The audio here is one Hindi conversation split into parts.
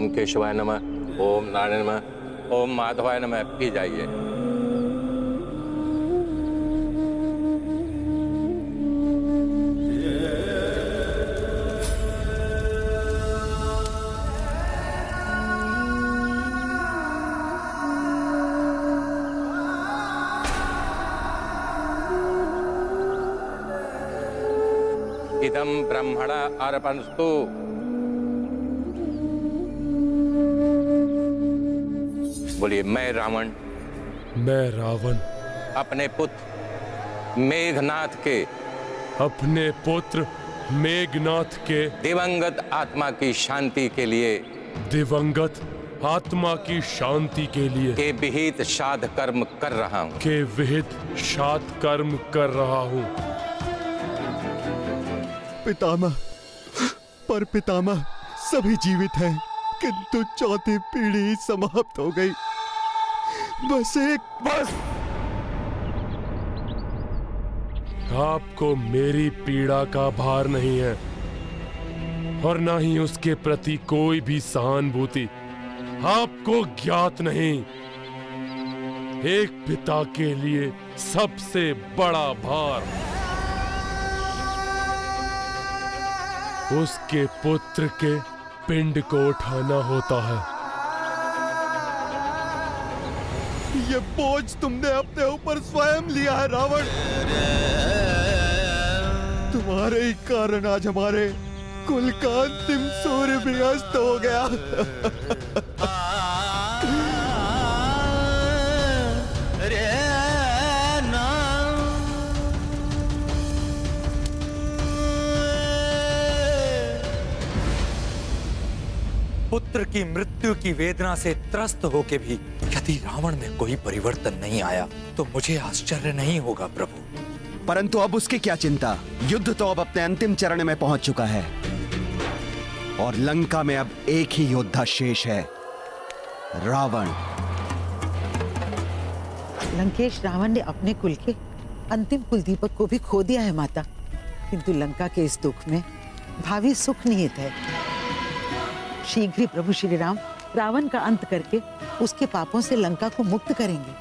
ओम केशवाय नमः, ओम नारायण नमः, ओम माधवाय नमः। पी जाइए। इदं ब्रह्मण अर्पणस्तु। बोलिए, मैं रावण अपने पुत्र मेघनाथ के दिवंगत आत्मा की शांति के लिए के विहित श्राद्ध कर्म कर रहा हूँ। पितामह, पर पितामह सभी जीवित हैं, किंतु चौथी पीढ़ी समाप्त हो गई। बस आपको मेरी पीड़ा का भार नहीं है और न ही उसके प्रति कोई भी सहानुभूति। आपको ज्ञात नहीं, एक पिता के लिए सबसे बड़ा भार उसके पुत्र के पिंड को उठाना होता है। ये बोझ तुमने अपने ऊपर स्वयं लिया है रावण। तुम्हारे ही कारण आज हमारे कुल का अंतिम सूर्य भी अस्त हो गया। पुत्र की मृत्यु की वेदना से त्रस्त होके भी यदि रावण में कोई परिवर्तन नहीं आया तो मुझे आश्चर्य नहीं होगा प्रभु। परंतु अब उसकी क्या चिंता, युद्ध तो अब अपने अंतिम चरण में पहुंच चुका है और लंका में अब एक ही योद्धा शेष है, रावण। लंकेश, रावण ने अपने कुल के अंतिम कुल दीपक को भी खो दिया है माता, किंतु लंका के इस दुख में भावी सुख निहित है। शीघ्र ही प्रभु श्री राम रावण का अंत करके उसके पापों से लंका को मुक्त करेंगे,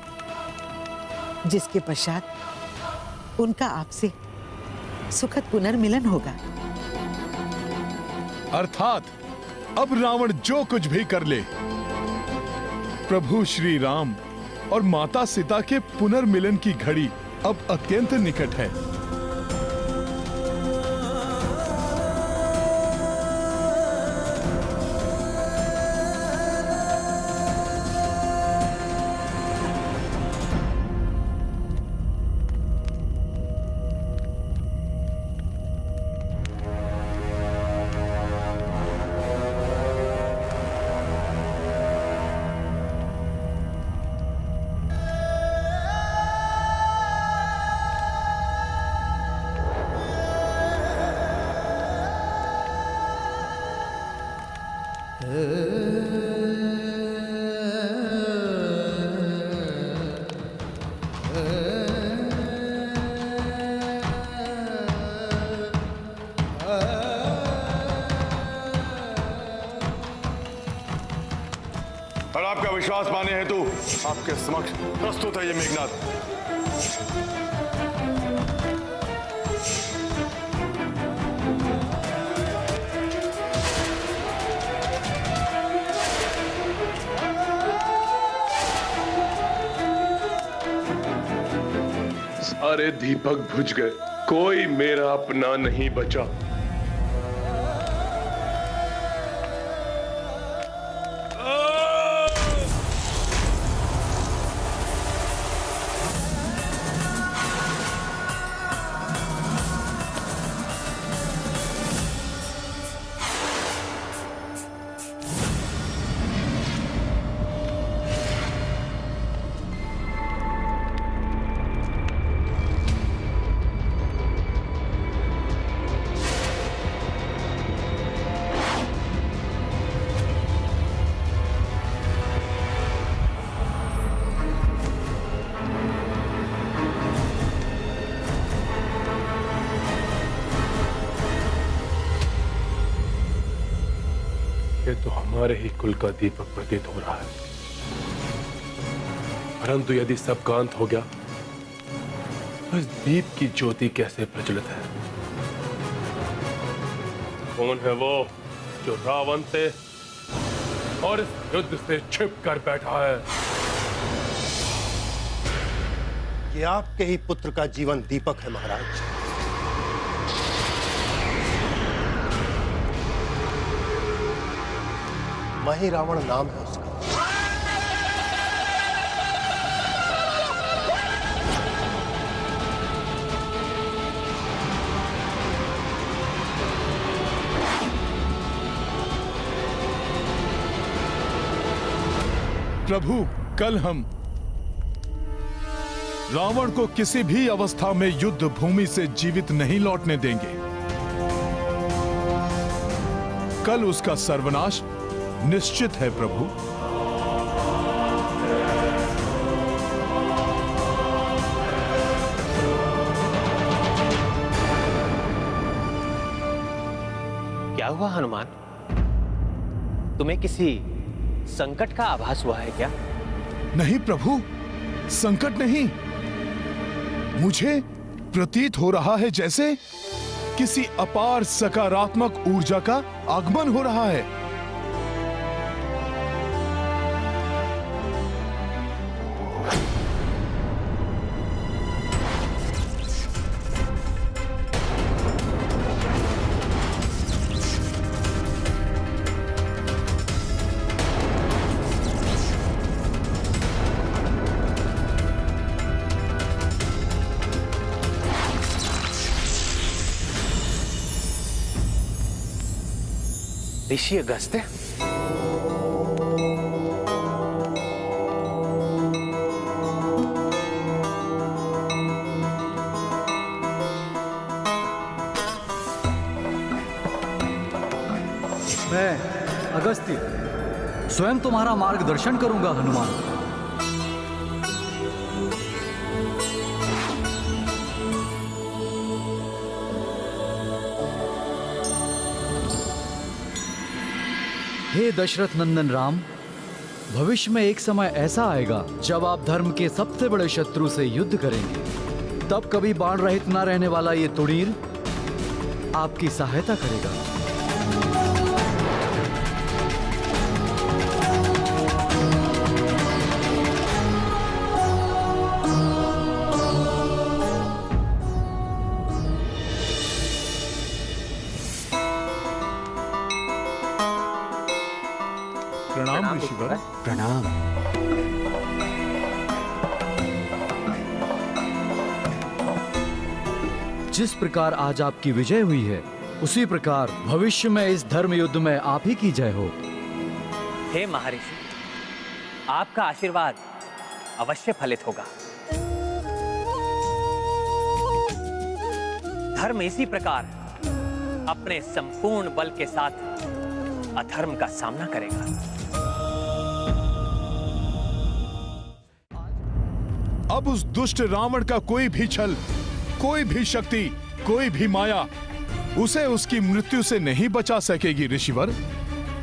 जिसके पश्चात उनका आपसे सुखद पुनर्मिलन होगा। अर्थात अब रावण जो कुछ भी कर ले, प्रभु श्री राम और माता सीता के पुनर्मिलन की घड़ी अब अत्यंत निकट है। और आपका विश्वास पाने हेतु आपके समक्ष प्रस्तुत है ये मेघनाथ। सारे दीपक बुझ गए, कोई मेरा अपना नहीं बचा। से तो हमारे ही कुल का दीपक प्रतीत हो रहा है, परंतु यदि सब का अंत हो गया तो इस दीप की ज्योति कैसे प्रज्वलित है? कौन है वो जो रावण से और इस युद्ध से छिप कर बैठा है? ये आपके ही पुत्र का जीवन दीपक है महाराज। वही रावण नाम है उसका। प्रभु, कल हम रावण को किसी भी अवस्था में युद्ध भूमि से जीवित नहीं लौटने देंगे। कल उसका सर्वनाश निश्चित है प्रभु। क्या हुआ हनुमान? तुम्हें किसी संकट का आभास हुआ है क्या? नहीं प्रभु, संकट नहीं। मुझे प्रतीत हो रहा है जैसे किसी अपार सकारात्मक ऊर्जा का आगमन हो रहा है। ऋषि अगस्त्य, मैं अगस्त्य स्वयं तुम्हारा मार्गदर्शन करूंगा हनुमान। हे दशरथ नंदन राम, भविष्य में एक समय ऐसा आएगा जब आप धर्म के सबसे बड़े शत्रु से युद्ध करेंगे। तब कभी बाण रहित न रहने वाला ये तुणीर आपकी सहायता करेगा। प्रणाम ऋषिवर। प्रणाम। जिस प्रकार आज आपकी विजय हुई है, उसी प्रकार भविष्य में इस धर्म युद्ध में आप ही की जय हो। हे महर्षि, आपका आशीर्वाद अवश्य फलित होगा। धर्म इसी प्रकार अपने संपूर्ण बल के साथ अधर्म का सामना करेगा। अब उस दुष्ट रावण का कोई भी छल, कोई भी शक्ति, कोई भी माया उसे उसकी मृत्यु से नहीं बचा सकेगी ऋषिवर।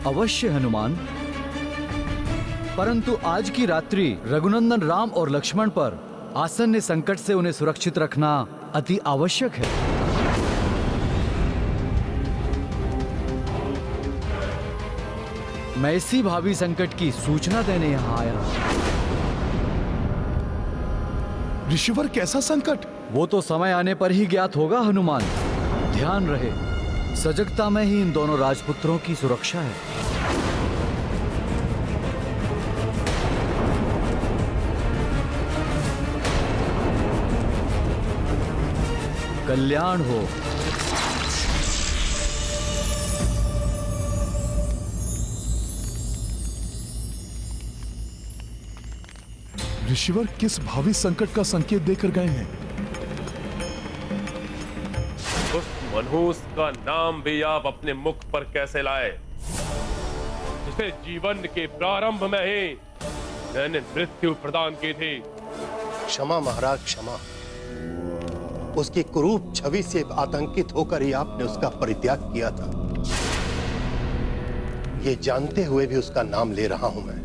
अवश्य हनुमान, परंतु आज की रात्रि रघुनंदन राम और लक्ष्मण पर आसन्न संकट से उन्हें सुरक्षित रखना अति आवश्यक है। मैं इसी भावी संकट की सूचना देने यहां आया। ऋषिवर, कैसा संकट? वो तो समय आने पर ही ज्ञात होगा हनुमान। ध्यान रहे, सजगता में ही इन दोनों राजपुत्रों की सुरक्षा है। कल्याण हो। ऋषिवर किस भावी संकट का संकेत देकर गए हैं? उस मनहूस का नाम भी आप अपने मुख पर कैसे लाए, जिसे जीवन के प्रारंभ में ही मैंने मृत्यु प्रदान की थी? क्षमा महाराज, क्षमा। उसकी कुरूप छवि से आतंकित होकर ही आपने उसका परित्याग किया था। ये जानते हुए भी उसका नाम ले रहा हूं मैं।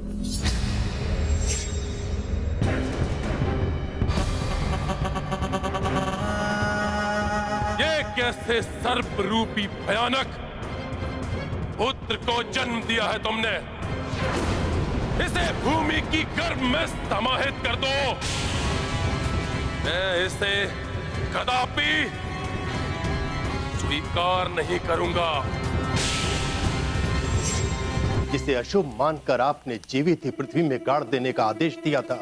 ये कैसे सर्प रूपी भयानक पुत्र को जन्म दिया है तुमने? इसे भूमि की गर्भ में समाहित कर दो। मैं इसे कदापि स्वीकार नहीं करूंगा। जिसे अशुभ मानकर आपने जीवित ही पृथ्वी में गाड़ देने का आदेश दिया था,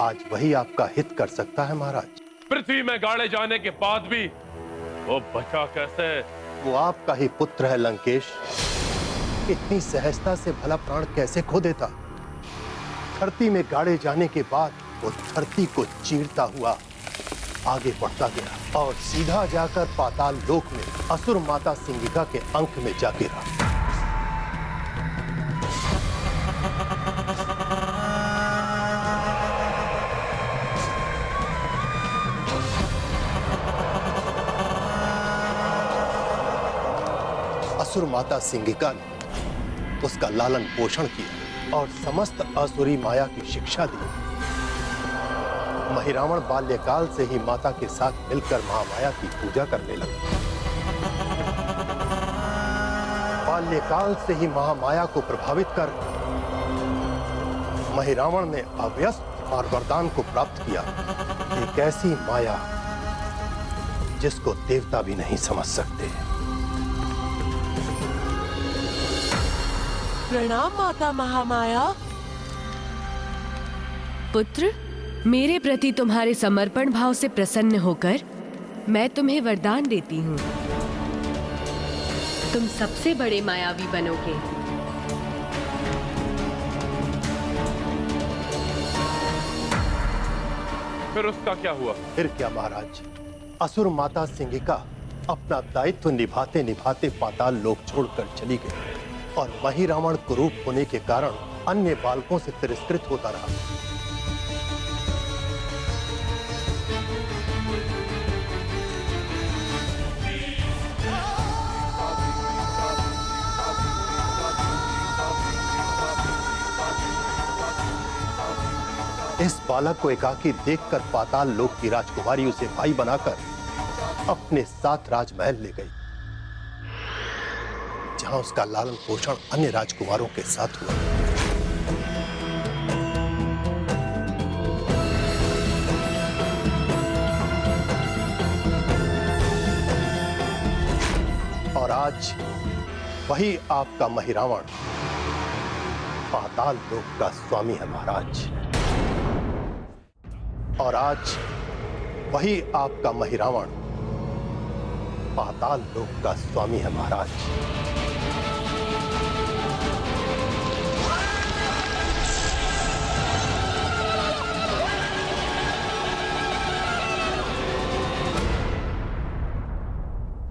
आज वही आपका हित कर सकता है महाराज। पृथ्वी में गाड़े जाने के बाद भी वो बचा कैसे? वो आपका ही पुत्र है लंकेश। इतनी सहजता से भला प्राण कैसे खो देता? धरती में गाड़े जाने के बाद वो धरती को चीरता हुआ आगे बढ़ता गया और सीधा जाकर पाताल लोक में असुर माता सिंगिका के अंक में जा गिरा। असुर माता सिंगिका ने उसका लालन पोषण किया और समस्त असुरी माया की शिक्षा दी। महिरावण बाल्यकाल से ही माता के साथ मिलकर महामाया की पूजा करने लगा। बाल्यकाल से ही महामाया को प्रभावित कर महिरावण ने अव्यस्त और वरदान को प्राप्त किया। एक ऐसी माया जिसको देवता भी नहीं समझ सकते। प्रणाम माता महामाया। पुत्र, मेरे प्रति तुम्हारे समर्पण भाव से प्रसन्न होकर मैं तुम्हें वरदान देती हूँ। तुम सबसे बड़े मायावी बनोगे। फिर उसका क्या हुआ? फिर क्या महाराज, असुर माता सिंगिका अपना दायित्व निभाते निभाते पाताल लोक छोड़कर चली गई और महिरावण कुरूप होने के कारण अन्य बालकों से तिरस्कृत होता रहा। इस बालक को एकाकी देखकर पाताल लोक की राजकुमारी उसे भाई बनाकर अपने साथ राजमहल ले गई, जहां उसका लालन पोषण अन्य राजकुमारों के साथ हुआ। और आज वही आपका महिरावण पाताल लोक का स्वामी है महाराज। और आज वही आपका महिरावण पाताल लोक का स्वामी है महाराज।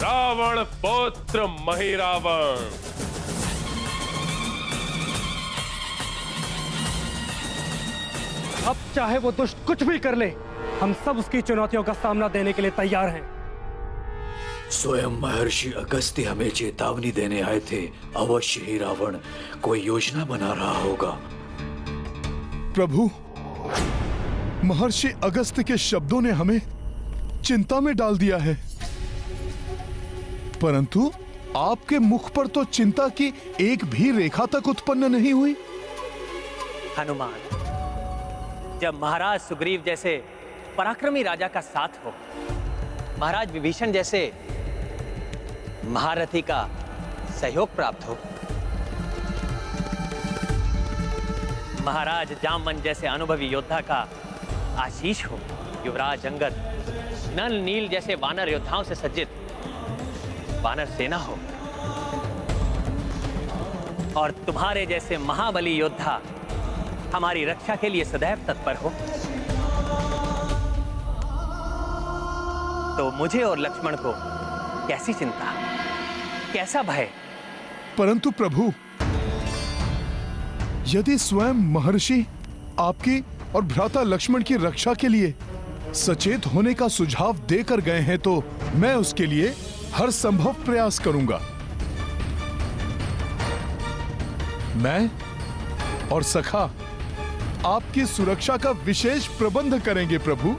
रावण पुत्र महिरावण, अब चाहे वो दुष्ट कुछ भी कर ले, हम सब उसकी चुनौतियों का सामना देने के लिए तैयार हैं। स्वयं महर्षि अगस्त्य हमें चेतावनी देने आए थे। अवश्य ही रावण कोई योजना बना रहा होगा। प्रभु, महर्षि अगस्त्य के शब्दों ने हमें चिंता में डाल दिया है, परंतु आपके मुख पर तो चिंता की एक भी रेखा तक उत्पन्न नहीं हुई। हनुमान, जब महाराज सुग्रीव जैसे पराक्रमी राजा का साथ हो, महाराज विभीषण जैसे महारथी का सहयोग प्राप्त हो, महाराज जामवंत जैसे अनुभवी योद्धा का आशीष हो, युवराज अंगद, नल नील जैसे वानर योद्धाओं से सज्जित वानर सेना हो, और तुम्हारे जैसे महाबली योद्धा हमारी रक्षा के लिए सदैव तत्पर हो, तो मुझे और लक्ष्मण को कैसी चिंता, कैसा भय? परंतु प्रभु, यदि स्वयं महर्षि आपकी और भ्राता लक्ष्मण की रक्षा के लिए सचेत होने का सुझाव देकर गए हैं, तो मैं उसके लिए हर संभव प्रयास करूंगा। मैं और सखा आपकी सुरक्षा का विशेष प्रबंध करेंगे प्रभु।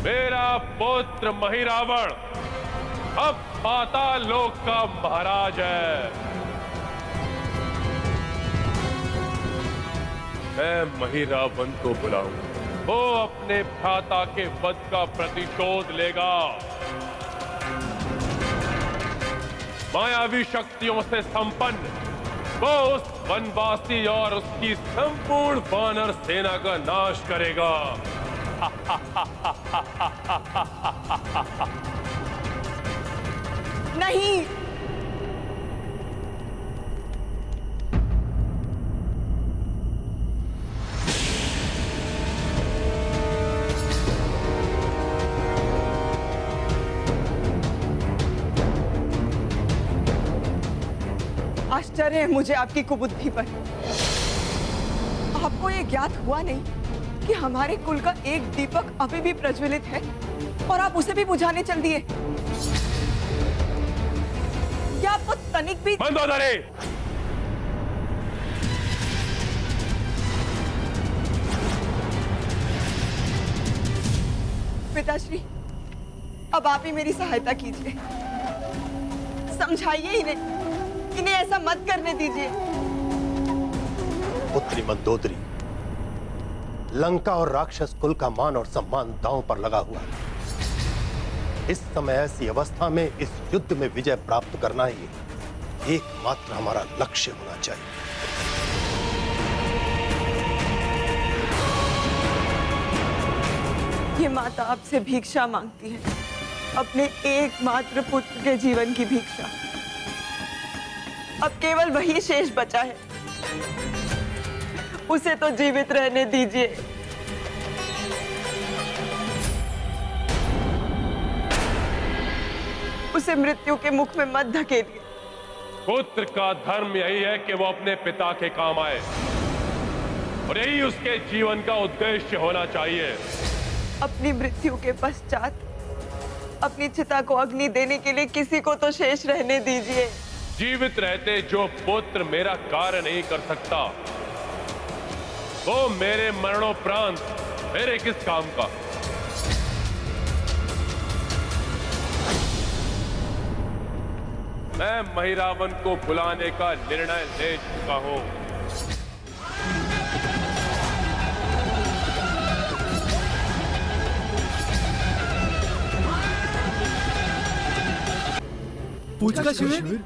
मेरा पुत्र महिरावण अब पाताल लोक का महाराज है। मैं महिरावण को बुलाऊं, वो अपने भ्राता के वध का प्रतिशोध लेगा। मायावी शक्तियों से संपन्न वो उस वनवासी और उसकी संपूर्ण वानर सेना का नाश करेगा। नहीं, आश्चर्य है मुझे आपकी कुबुद्धि पर। आपको ये ज्ञात हुआ नहीं कि हमारे कुल का एक दीपक अभी भी प्रज्वलित है और आप उसे भी बुझाने चल दिए। क्या आपको तनिक भी बंद हो दरे। पिताश्री, अब आप ही मेरी सहायता कीजिए। समझाइए इन्हें ऐसा मत करने दीजिए। पुत्री मंदोदरी, लंका और राक्षस कुल का मान और सम्मान दांव पर लगा हुआ है। इस समय ऐसी अवस्था में इस युद्ध में विजय प्राप्त करना ही एकमात्र हमारा लक्ष्य होना चाहिए। ये माता आपसे भिक्षा मांगती है, अपने एकमात्र पुत्र के जीवन की भिक्षा। अब केवल वही शेष बचा है, उसे तो जीवित रहने दीजिए। उसे मृत्यु के मुख में मत धकेलिए। पुत्र का धर्म यही है कि वो अपने पिता के काम आए और यही उसके जीवन का उद्देश्य होना चाहिए। अपनी मृत्यु के पश्चात अपनी चिता को अग्नि देने के लिए किसी को तो शेष रहने दीजिए। जीवित रहते जो पुत्र मेरा कार्य नहीं कर सकता, वो मेरे मरणोपरांत मेरे किस काम का। मैं महिरावण को बुलाने का निर्णय ले चुका हूं। पूंछ का शिविर?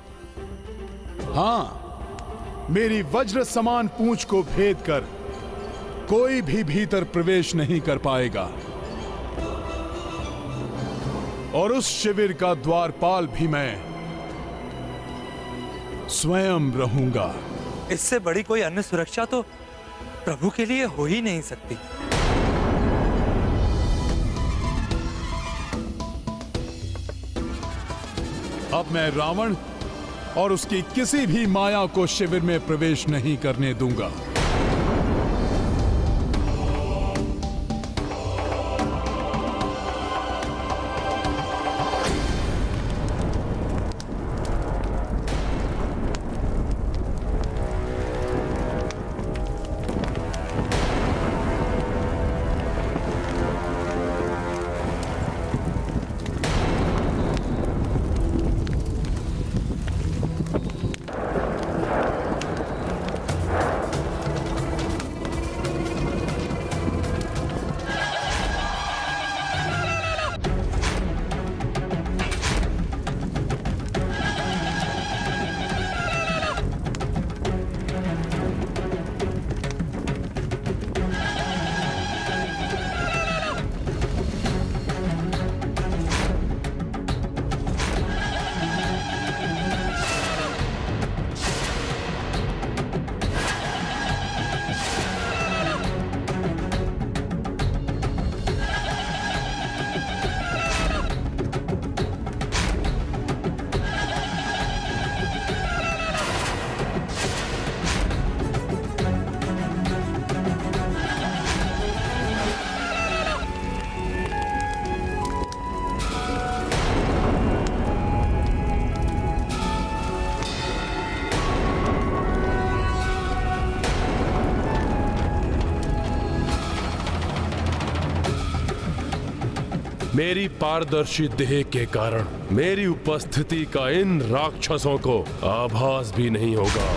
हाँ, मेरी वज्र समान पूंछ को भेद कर कोई भी भीतर प्रवेश नहीं कर पाएगा और उस शिविर का द्वारपाल भी मैं स्वयं रहूंगा। इससे बड़ी कोई अन्य सुरक्षा तो प्रभु के लिए हो ही नहीं सकती। अब मैं रावण और उसकी किसी भी माया को शिविर में प्रवेश नहीं करने दूंगा। मेरी पारदर्शी देह के कारण मेरी उपस्थिति का इन राक्षसों को आभास भी नहीं होगा।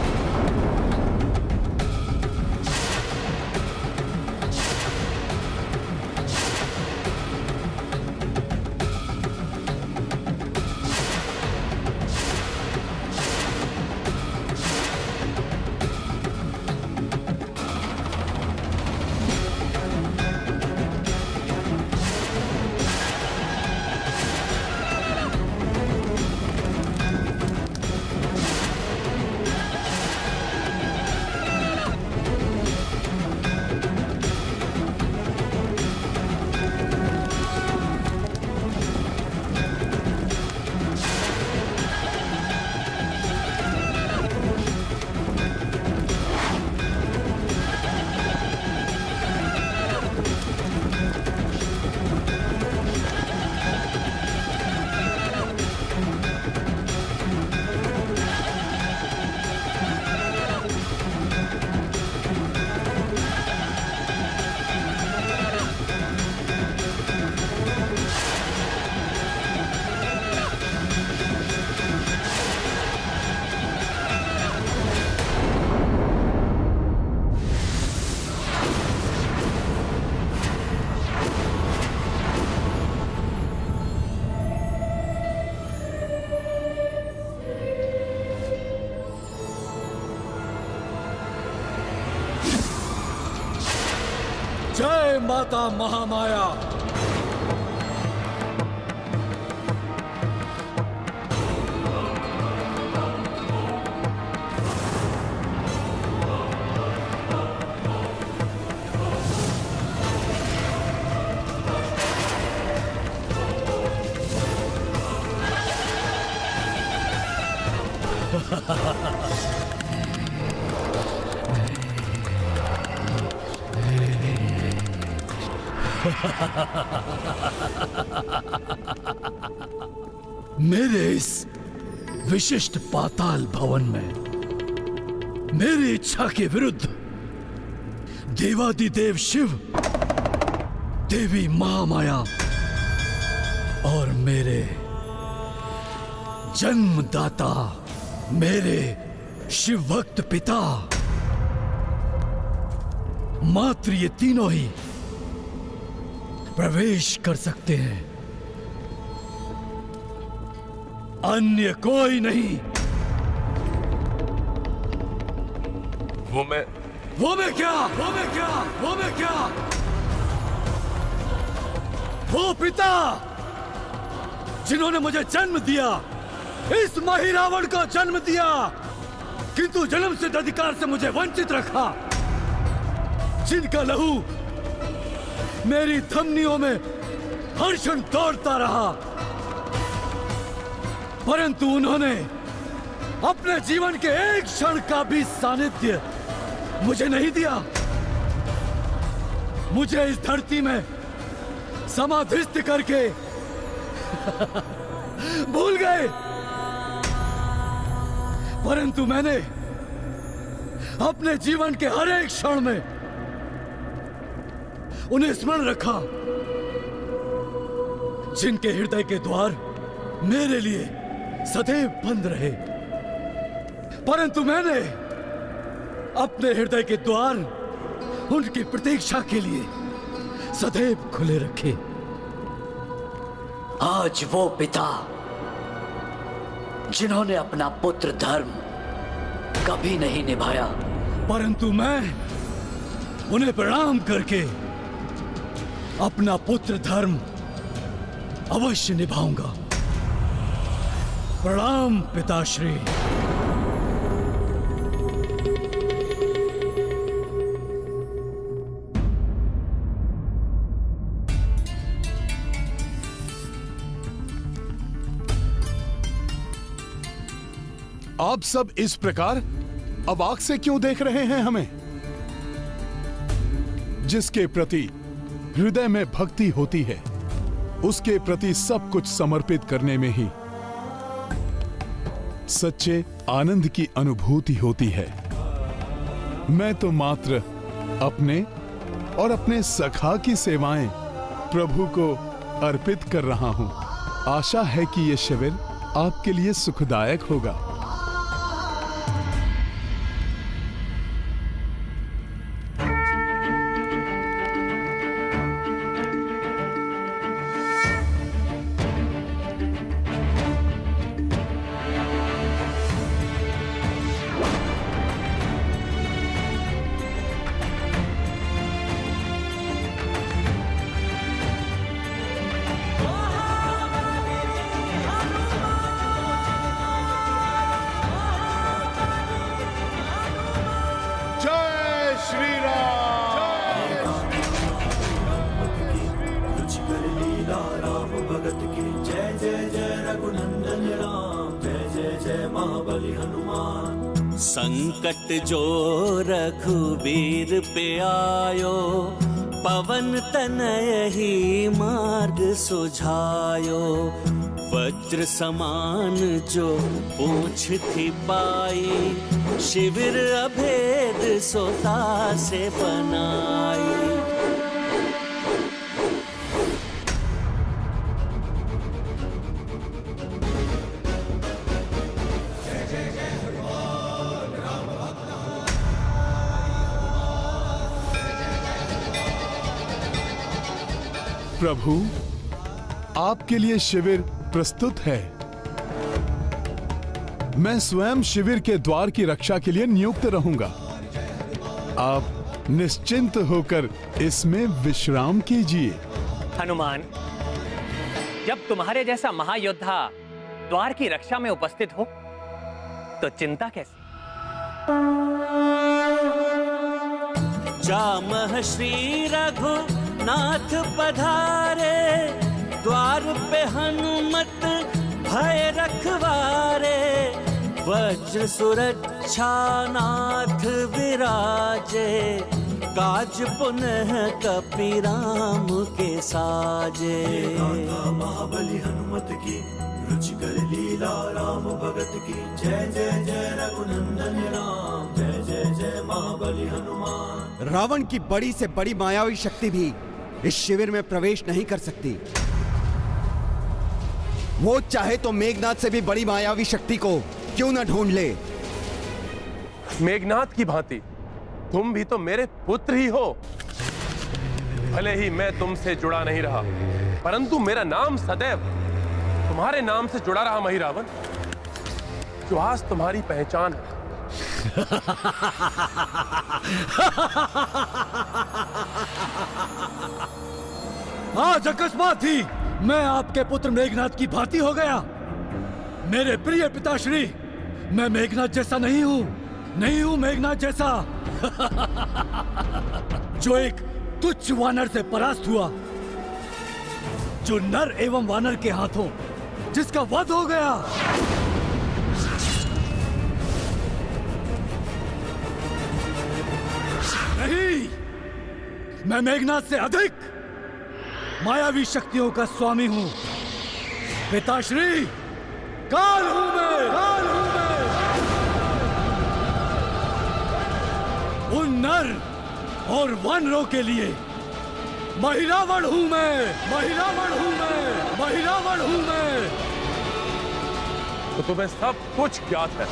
जय माता महामाया। मेरे इस विशिष्ट पाताल भवन में मेरी इच्छा के विरुद्ध देवादिदेव शिव, देवी महामाया और मेरे जन्मदाता मेरे शिव भक्त पिता मात्र ये तीनों ही प्रवेश कर सकते हैं, अन्य कोई नहीं। वो मैं क्या वो पिता जिन्होंने मुझे जन्म दिया, इस माही रावण को जन्म दिया, किंतु जन्म सिद्ध अधिकार से मुझे वंचित रखा, जिनका लहू मेरी धमनियों में हर क्षण दौड़ता रहा, परंतु उन्होंने अपने जीवन के एक क्षण का भी सानिध्य मुझे नहीं दिया। मुझे इस धरती में समाधिस्थ करके भूल गए, परंतु मैंने अपने जीवन के हर एक क्षण में उन्हें स्मरण रखा, जिनके हृदय के द्वार मेरे लिए सदैव बंद रहे, परंतु मैंने अपने हृदय के द्वार उनकी प्रतीक्षा के लिए सदैव खुले रखे। आज वो पिता जिन्होंने अपना पुत्र धर्म कभी नहीं निभाया, परंतु मैं उन्हें प्रणाम करके अपना पुत्र धर्म अवश्य निभाऊंगा। प्रणाम पिताश्री। आप सब इस प्रकार अवाक से क्यों देख रहे हैं हमें? जिसके प्रति हृदय में भक्ति होती है, उसके प्रति सब कुछ समर्पित करने में ही सच्चे आनंद की अनुभूति होती है। मैं तो मात्र अपने और अपने सखा की सेवाएं प्रभु को अर्पित कर रहा हूँ। आशा है कि ये शिविर आपके लिए सुखदायक होगा। जय श्री संकट जो रघुवीर पे आयो, पवन तनय ही मार्ग सुझायो। वज्र समान जो पूछ थी पाई, शिविर अभेद सोता से बनाई। प्रभु, आपके लिए शिविर प्रस्तुत है। मैं स्वयं शिविर के द्वार की रक्षा के लिए नियुक्त रहूंगा। आप निश्चिंत होकर इसमें विश्राम कीजिए। हनुमान, जब तुम्हारे जैसा महायोद्धा द्वार की रक्षा में उपस्थित हो तो चिंता कैसी? जामह श्री रघुनाथ पधारे, द्वार पे हनुमत भय रखवारे। वज्र सुरक्षा नाथ विराजे, काज पुनः कपीराम के साजे। महाबली हनुमत की रुचिकर लीला, राम भगत की जय जय जय रघुनंदन राम। जय जय जय महाबली हनुमान। रावण की बड़ी से बड़ी मायावी शक्ति भी इस शिविर में प्रवेश नहीं कर सकती। वो चाहे तो मेघनाथ से भी बड़ी मायावी शक्ति को क्यों न ढूंढ ले। मेघनाथ की भांति तुम भी तो मेरे पुत्र ही हो। भले ही मैं तुमसे जुड़ा नहीं रहा, परंतु मेरा नाम सदैव तुम्हारे नाम से जुड़ा रहा महिरावण, जो आज तुम्हारी पहचान है। आज अकस्मात ही मैं आपके पुत्र मेघनाथ की भांति हो गया। मेरे प्रिय पिताश्री, मैं मेघनाथ जैसा नहीं हूँ मेघनाथ जैसा। जो एक तुच्छ वानर से परास्त हुआ, जो नर एवं वानर के हाथों जिसका वध हो गया। नहीं, मैं मेघनाथ से अधिक मायावी शक्तियों का स्वामी हूं। पिताश्री, काल हूं मैं। उन नर और वानरों के लिए महिरावण हूं मैं। तो तुम्हें सब कुछ ज्ञात है।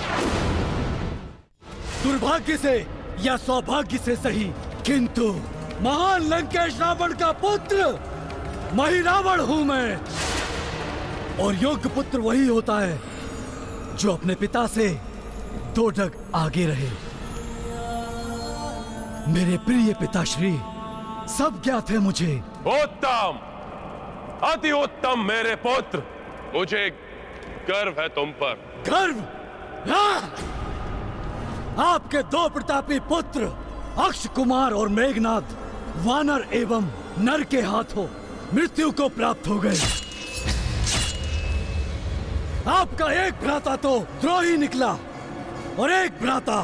दुर्भाग्य से या सौभाग्य से सही, किंतु महान लंकेश रावण का पुत्र महिरावण हूं मैं। और योग्य पुत्र वही होता है जो अपने पिता से 2 ढग आगे रहे। मेरे प्रिय पिताश्री, सब ज्ञात है मुझे। उत्तम, अति उत्तम मेरे पुत्र। मुझे गर्व है तुम पर। गर्व? आपके 2 प्रतापी पुत्र अक्ष कुमार और मेघनाथ वानर एवं नर के हाथों मृत्यु को प्राप्त हो गए। आपका एक भ्राता तो द्रोही निकला और एक भ्राता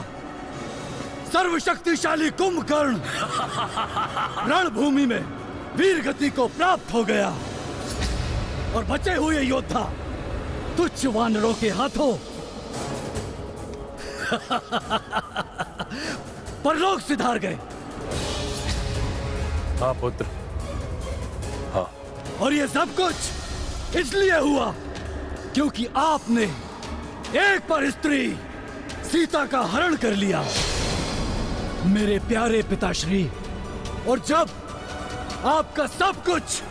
सर्वशक्तिशाली कुंभकर्ण रणभूमि में वीर गति को प्राप्त हो गया। और बचे हुए योद्धा तुच्छ वानरों के हाथों परलोक सिधार गए। हाँ पुत्र, हाँ, और ये सब कुछ इसलिए हुआ क्योंकि आपने एक पर स्त्री सीता का हरण कर लिया, मेरे प्यारे पिताश्री। और जब आपका सब कुछ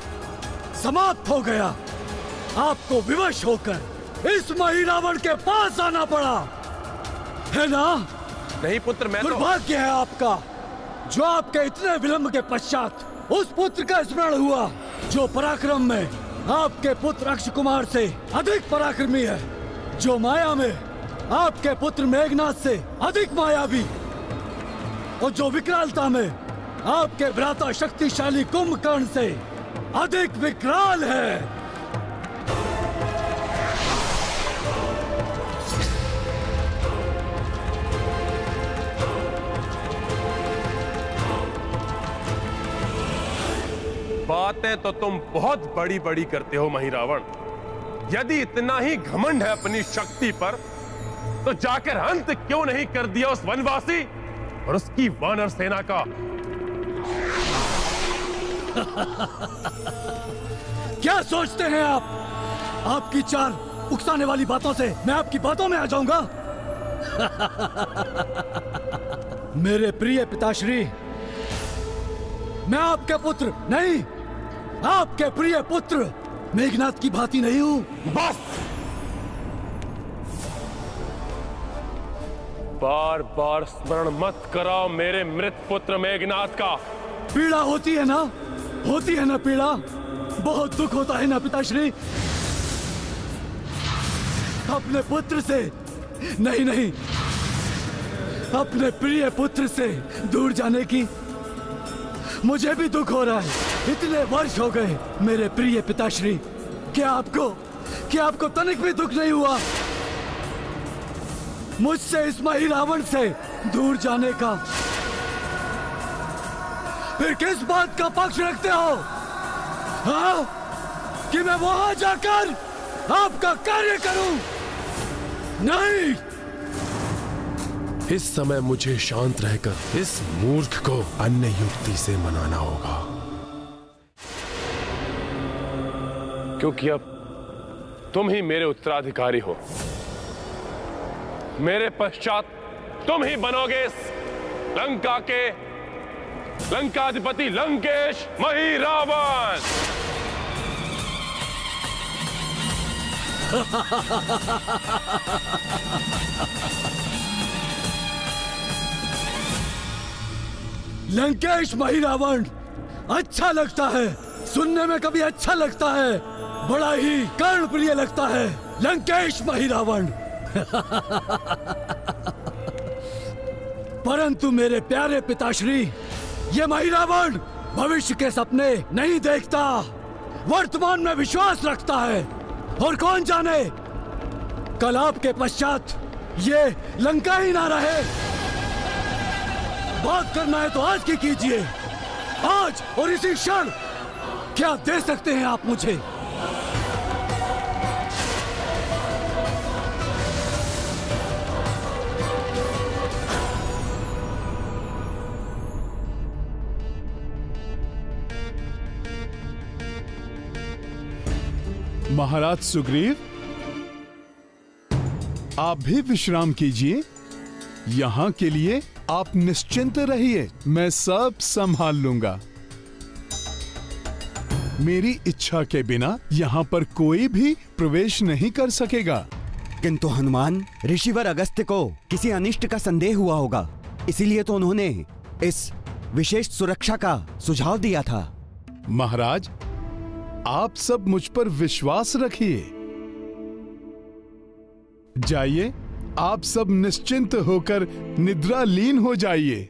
समाप्त हो गया, आपको विवश होकर इस मही रावण के पास आना पड़ा, है ना? नहीं पुत्र, मैं दुर्भाग्य है आपका जो आपके इतने विलंब के पश्चात उस पुत्र का स्मरण हुआ जो पराक्रम में आपके पुत्र अक्ष कुमार से अधिक पराक्रमी है, जो माया में आपके पुत्र मेघनाथ से अधिक मायावी, और जो विकरालता में आपके भ्राता शक्तिशाली कुंभकर्ण से अधिक विकराल है। बातें तो तुम बहुत बड़ी बड़ी करते हो मही रावण। यदि इतना ही घमंड है अपनी शक्ति पर, तो जाकर अंत क्यों नहीं कर दिया उस वनवासी और उसकी वानर सेना का? क्या सोचते हैं आप? आपकी चार उकसाने वाली बातों से मैं आपकी बातों में आ जाऊंगा? मेरे प्रिय पिताश्री, मैं आपके पुत्र नहीं, आपके प्रिय पुत्र मेघनाथ की भांति नहीं हूं। बस! बार बार स्मरण मत कराओ मेरे मृत पुत्र मेघनाथ का। पीड़ा होती है ना? होती है ना पीड़ा? बहुत दुख होता है ना पिताश्री? अपने पुत्र से नहीं, अपने प्रिय पुत्र से दूर जाने की मुझे भी दुख हो रहा है। इतने वर्ष हो गए मेरे प्रिय पिताश्री, क्या आपको तनिक भी दुख नहीं हुआ मुझसे इस मही रावण से दूर जाने का? फिर किस बात का पक्ष रखते हो? हाँ? कि मैं वहां जाकर आपका कार्य करूं? नहीं! इस समय मुझे शांत रहकर इस मूर्ख को अन्य युक्ति से मनाना होगा, क्योंकि अब तुम ही मेरे उत्तराधिकारी हो। मेरे पश्चात तुम ही बनोगे इस लंका के लंकाधिपति लंकेश मही रावण। लंकेश मही रावण अच्छा लगता है, सुनने में कभी अच्छा लगता है, बड़ा ही कर्णप्रिय लगता है। लंकेश मही रावण। परंतु मेरे प्यारे पिताश्री, ये मही रावण भविष्य के सपने नहीं देखता, वर्तमान में विश्वास रखता है। और कौन जाने कल आपके पश्चात ये लंका ही ना रहे। बात करना है तो आज की कीजिए, आज और इसी क्षण। क्या दे सकते हैं आप मुझे? महाराज सुग्रीव, आप भी विश्राम कीजिए। यहाँ के लिए आप निश्चिंत रहिए, मैं सब संभाल लूंगा। मेरी इच्छा के बिना यहाँ पर कोई भी प्रवेश नहीं कर सकेगा। किंतु हनुमान, ऋषिवर अगस्त्य को किसी अनिष्ट का संदेह हुआ होगा, इसीलिए तो उन्होंने इस विशेष सुरक्षा का सुझाव दिया था। महाराज, आप सब मुझ पर विश्वास रखिए। जाइए, आप सब निश्चिंत होकर निद्रा लीन हो जाइए,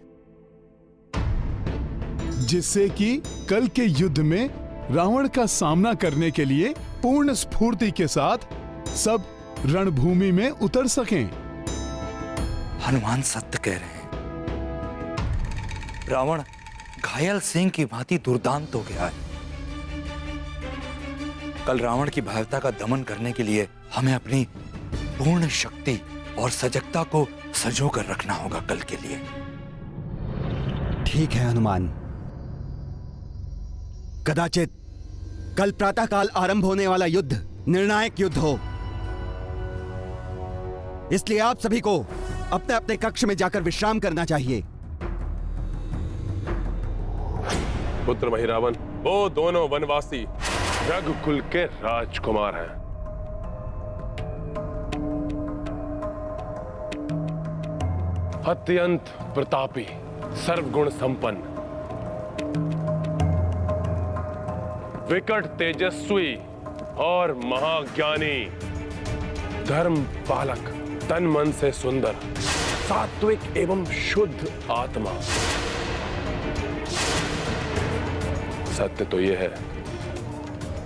जिससे कि कल के युद्ध में रावण का सामना करने के लिए पूर्ण स्फूर्ति के साथ सब रणभूमि में उतर सकें। हनुमान सत्य कह रहे हैं। रावण घायल सिंह की भांति दुर्दांत हो गया है। कल रावण की भयावता का दमन करने के लिए हमें अपनी पूर्ण शक्ति और सजगता को सजो कर रखना होगा कल के लिए। ठीक है हनुमान, कदाचित कल प्रातःकाल आरंभ होने वाला युद्ध निर्णायक युद्ध हो, इसलिए आप सभी को अपने अपने कक्ष में जाकर विश्राम करना चाहिए। पुत्र महिरावन, वो दोनों वनवासी रघुकुल के राजकुमार हैं। अत्यंत प्रतापी, सर्वगुण संपन्न, विकट तेजस्वी और महाज्ञानी, धर्म पालक, तन मन से सुंदर, सात्विक एवं शुद्ध आत्मा। सत्य तो यह है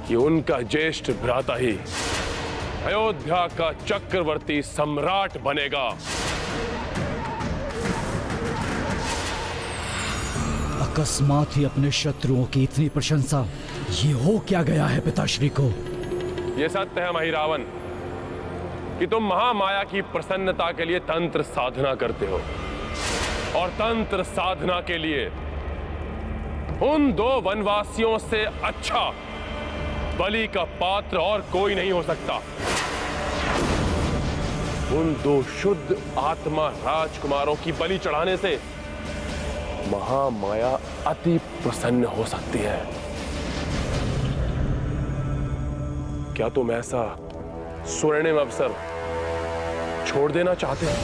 कि उनका ज्येष्ठ भ्राता ही अयोध्या का चक्रवर्ती सम्राट बनेगा। अकस्मात ही अपने शत्रुओं की इतनी प्रशंसा, ये हो क्या गया है पिताश्री को? यह सत्य है महिरावन कि तुम महामाया की प्रसन्नता के लिए तंत्र साधना करते हो, और तंत्र साधना के लिए उन दो वनवासियों से अच्छा बलि का पात्र और कोई नहीं हो सकता। उन दो शुद्ध आत्मा राजकुमारों की बलि चढ़ाने से महामाया अति प्रसन्न हो सकती है। क्या तुम ऐसा स्वर्णिम अवसर छोड़ देना चाहते हैं?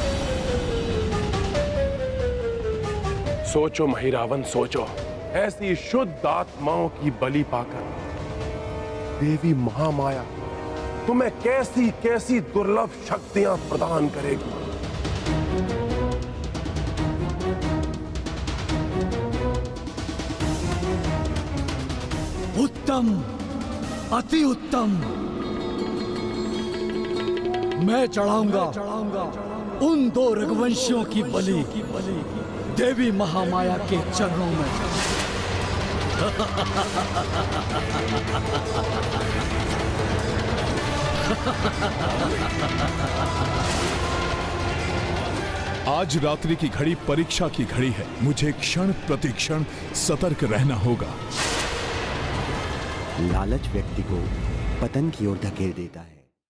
सोचो महिरावन, सोचो। ऐसी शुद्ध आत्माओं की बलि पाकर देवी महामाया तुम्हें कैसी कैसी दुर्लभ शक्तियां प्रदान करेगी। उत्तम, अति उत्तम। मैं चढ़ाऊंगा उन दो रघुवंशियों की बलि देवी महामाया के चरणों में। आज रात्रि की घड़ी परीक्षा की घड़ी है। मुझे क्षण प्रतिक्षण सतर्क रहना होगा। लालच व्यक्ति को पतन की ओर धकेल देता है।